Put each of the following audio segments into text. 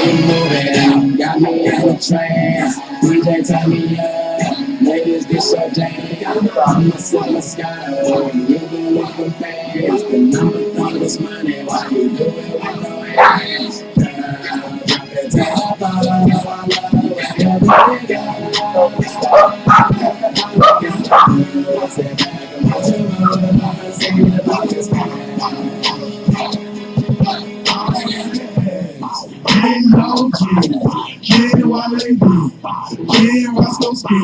you moving, got me in a trance. DJ turn me up, ladies get so jam. I'm a summer sky, you gon' look them fast. The number one is money, why you do it with no hands? Girl, drop it top, I love wherever you go. Sit back and watch your mother, see the boxes Getting on G, getting while they do, getting Roscoe ski.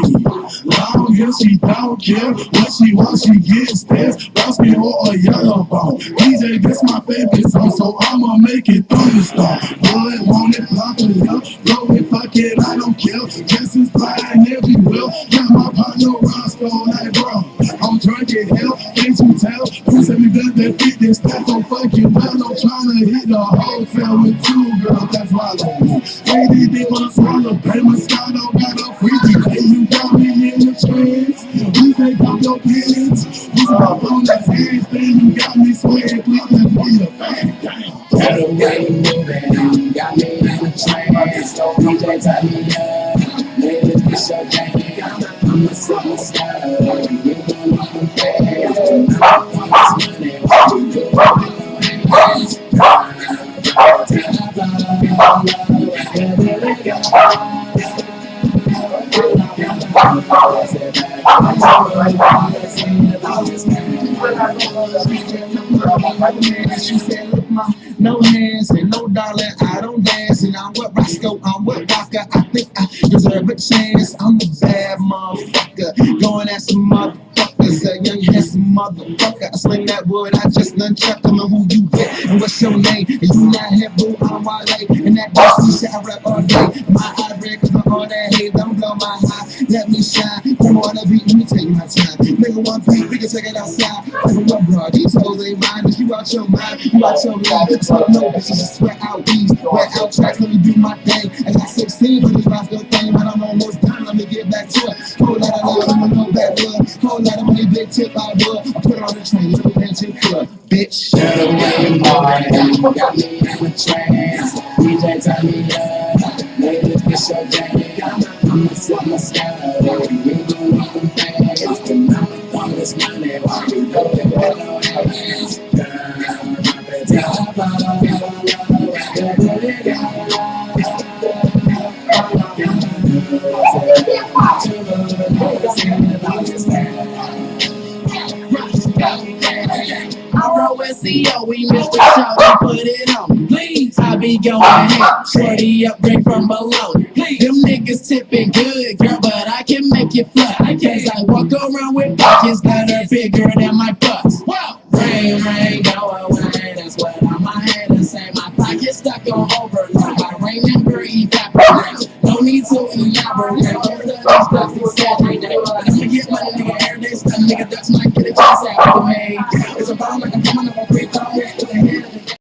Long as she don't care, what she wants, she gets this. Roscoe or a yellow ball. DJ, this my favorite song, so I'ma make it thunderstorm. Blood, want it, block it up, blow it, fuck it, I don't care. Just is flying everywhere. Got my partner Roscoe like bro. I'm drunk as hell, can't you tell? Who said me good that fit this stuff so fucking well? I'm trying to hit the hotel with two girls that follow me. Lady, they wanna swallow, pay my Moscato got a freaky. Hey, you got me in the trance. We say pop your pants. We say pop on that hands, then you got me sweating, please for your fan. the way you moving, got me in a trance. DJ turn me up, ladies get so jam. I'm a summer sky, you gon' look them fast. The number one is money, why you do it with no hands? Girl, top, I love wherever you go. She said, look, ma, no hands and no darling, I don't dance. And I'm with Roscoe, I'm with Rocker. I think I deserve a chance. I'm a bad motherfucker, going at some motherfuckers, a young handsome motherfucker. I sling that wood, I just nunchuck. Tell me who you with and what's your name. And you not here, boo, I'm Wale. And that dusty shit I rap all day. My eye red, cause I'm all that hate. Don't blow my high, let me shine. Come on, the beat, let me tell you my time. Nigga, one beat, we can take it outside. What, bro? These hoes ain't mine. If you out your mind, you out your mind. So no bitches just sweat out these, wear out tracks. Let me do my thing. I got 16 for this Roscoe thing, but I'm almost done. Let me get back to it. Whole lot of love, I'ma go back love. Whole lot of money, big tip I would. I put it on the train, little pension club, bitch. The way you moving, got me in a trance. DJ turn me up, ladies get so jam. I'm a summer sky, you gon' look them fast. The number one is money, why you do it with no hands? Girl, drop it top, I love wherever you I roll with CO, we missed the show, we put it on. Please, I be going ham, shorty up drink from below. Please, them niggas tipping good, girl, but I can make it fly. Cause I walk around with pockets that are bigger than my butts. Whoa! Rain, rain, go away, that's what I'm ahead and say. My pocket's stuck on overload, my rain number evaporates. No need to elaborate, all the stuff exaggerate. I'ma get money, nigga, every day, stuff, nigga, that's my get a chance at me.